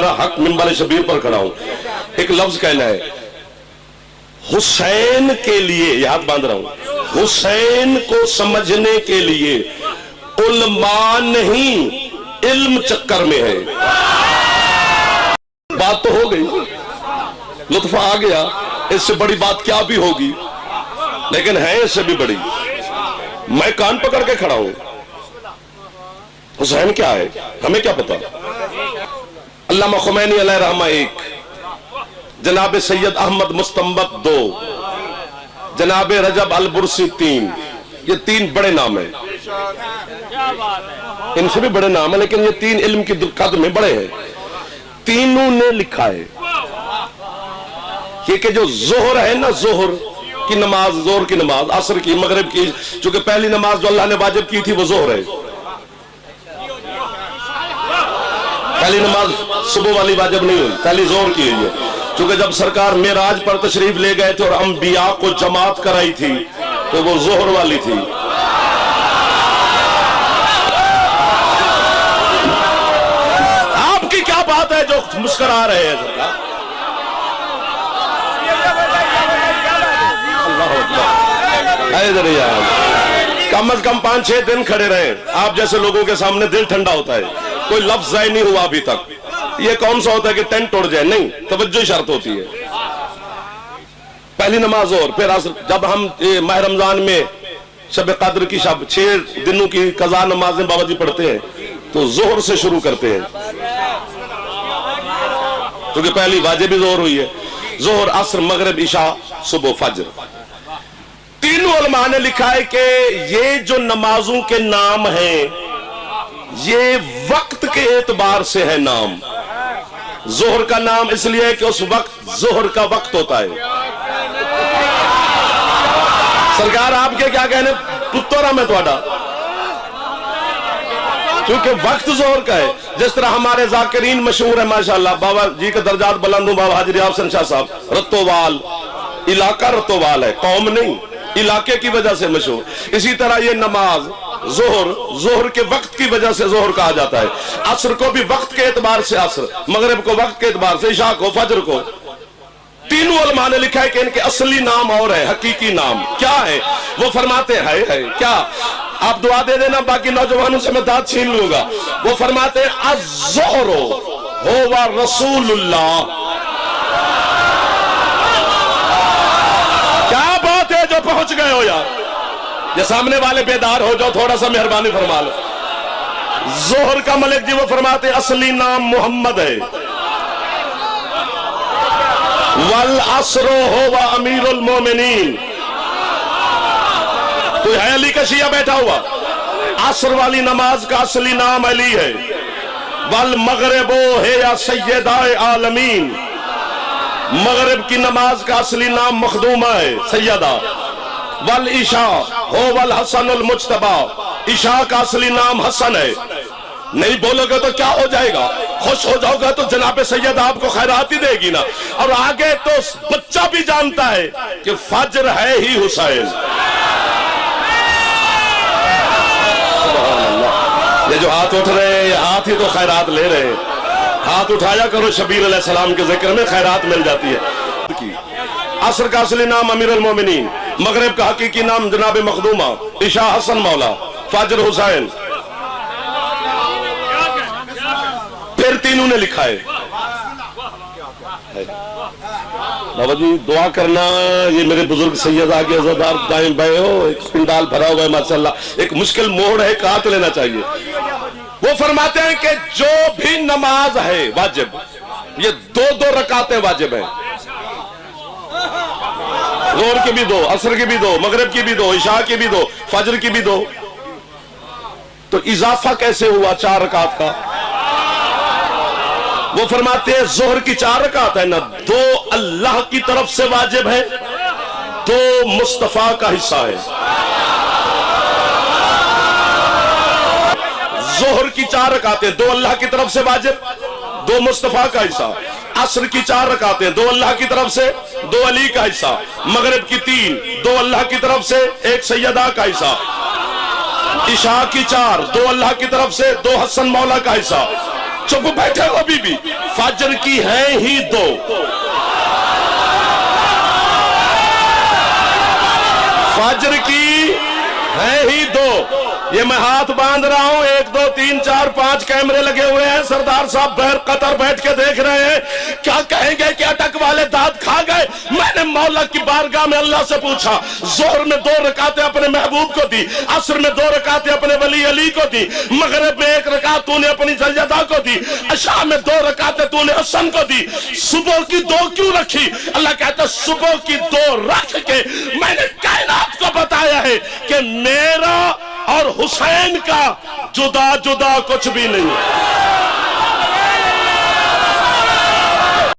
तुम्हारा हक मिंबर शबीर पर खड़ा हूं। एक लफ्ज कहना है, हुसैन के लिए, याद बांध रहा हूं, हुसैन को समझने के लिए उलमा नहीं इल्म चक्कर में है। बात तो हो गई, लुत्फ आ गया, इससे बड़ी बात क्या भी होगी, लेकिन है इससे भी बड़ी। मैं कान पकड़ के खड़ा हूं, हुसैन क्या है हमें क्या पता। अल्लामा खुमैनी अलैहि रहमा 1, जनाब सैयद अहमद मुस्तंबत 2, जनाब रजब अल बुरसी 3, ये 3 बड़े नाम हैं, इनसे भी बड़े नाम है, लेकिन ये 3 इल्म की कदर में बड़े हैं। तीनों ने लिखा है कि जो जोहर है ना, जोहर की नमाज, जोहर की नमाज, असर की, मगरिब की, चूंकि पहली नमाज जो अल्लाह ने वाजिब की थी वो जोहर है। पहली नमाज सुबह वाली वाजिब नहीं हुई, पहली जोहर की हुई है। चूंकि जब सरकार मेराज पर तशरीफ ले गए थे और अंबिया को जमात कराई थी तो वो जोहर वाली थी। आपकी क्या बात है जो मुस्कुरा रहे हैं? कम से कम 5-6 दिन खड़े रहे, आप जैसे लोगों के सामने दिल ठंडा होता है। कोई लफ्ज ज़ाय नहीं हुआ अभी तक। ये कौन सा होता है कि टेंट उड़ जाए? नहीं, तवज्जो शर्त होती है। पहली नमाज और फिर जब हम माह रमजान में शब कद्र की शब 6 दिनों की कज़ा नमाजें बाबा जी पढ़ते हैं तो जोहर से शुरू करते हैं, क्योंकि पहली वाजिब जोहर हुई है। जोहर, असर, मगरिब, इशा, सुबह, फज्र। तीनों उलमा ने लिखा है कि ये जो नमाजों के नाम हैं ये वक्त के एतबार से है नाम। जोहर का नाम इसलिए है कि उस वक्त जोहर का वक्त होता है। सरकार आपके क्या कहने पुत्तरा में थोड़ा, क्योंकि वक्त जोहर का है। जिस तरह हमारे जाकिरीन मशहूर है माशाअल्लाह, बाबा जी के दर्जात बुलंद हो, बाबा हाजी अफसन शाह साहब, रतोवाल, इलाका रतोवाल है, कौम नहीं, इलाके की वजह से मशहूर। इसी तरह ये नमाज जोहर, जोहर के वक्त की वजह से जोहर कहा जाता है। असर को भी वक्त के एतबार से असर, मगरिब को वक्त के एतबार से, इशा को, फजर को। तीनों उलमा ने लिखा है कि इनके असली नाम और है, हकीकी नाम क्या है? वो फरमाते हैं क्या, आप दुआ दे देना, बाकी नौजवानों से मैं दाद छीन लूंगा। वो फरमाते हैं अज़्ज़ोहरो हुवा रसूलुल्लाह। क्या बात है जो पहुंच गए हो यार, ये सामने वाले बेदार हो जाओ, थोड़ा सा मेहरबानी फरमा लो। जोहर का मलिक जी वो फरमाते असली नाम मोहम्मद है। वल असरो हुवा अमीरुल मोमिनीन। कोई है अली का शिया बैठा हुआ? असर वाली नमाज का असली नाम अली है। वल मगरिबो है या सैयदाए आलमीन। मगरिब की नमाज का असली नाम मखदूमा है, सैयदा। वल इशा हो वल हसनुल मुज्तबा। इशा का असली नाम हसन है। नहीं बोलोगे तो क्या हो जाएगा? खुश हो जाओगे तो जनाब सैयद आपको खैरात ही देगी ना। और आगे तो बच्चा भी जानता है कि फज्र है ही हुसैन। ये जो हाथ उठ रहे हैं, ये हाथ ही तो खैरात ले रहे हैं। हाथ उठाया करो, शबीर अलैहिस्सलाम के जिक्र में खैरात मिल जाती है। असर का असली नाम अमीरुल मोमिनीन, मगरिब का हकीकी नाम जनाब मखदूमा, इशा हसन मौला, फजर हुसैन। फिर तीनों ने लिखा है। बाबा जी दुआ करना, ये मेरे बुजुर्ग सैयद आगे अज़ादार दाएं बाएं हो, एक पिंडाल भरा हुआ है माशाअल्लाह, एक मुश्किल मोड़ है, काट लेना चाहिए। वो फरमाते हैं कि जो भी नमाज है वाजिब, ये 2-2 रकातें वाजिब है। जोहर की भी 2, असर की भी 2, मगरिब की भी 2, इशा की भी 2, फजर की भी 2। तो इजाफा कैसे हुआ 4 रकात का? वो फरमाते हैं जोहर की 4 रकात है ना, 2 अल्लाह की तरफ से वाजिब है, 2 मुस्तफा का हिस्सा है। जोहर की 4 रकातें, 2 अल्लाह की तरफ से वाजिब, 2 मुस्तफा का हिस्सा। असर की 4 रकातें, 2 अल्लाह की तरफ से, 2 अली का हिस्सा। मगरिब की 3, 2 अल्लाह की तरफ से, 1 सैयदा का हिस्सा। इशा की 4, 2 अल्लाह की तरफ से, 2 हसन मौला का हिस्सा। चुप बैठे हो बीबी, फजर की है ही दो, फजर की है ही दो। ये मैं हाथ बांध रहा हूं, 1 2 3 4 5 कैमरे लगे हुए हैं, सरदार साहब बैर कतर बैठ के देख रहे हैं, क्या कहेंगे कि अटक वाले दांत खा गए। मैंने मौला की बारगाह में अल्लाह से पूछा, जोहर में 2 रकातें अपने महबूब को दी, असर में 2 रकातें अपने वली अली को दी, मगरिब में 1 रकात तूने अपनी सैयदा को दी, अशा में 2 रकातें तूने हसन को दी, सुबह की 2 क्यों रखी? अल्लाह कहता सुबह की 2 रख के मैंने कायनात को बताया है कि मेरा और हुसैन का जुदा जुदा कुछ भी नहीं।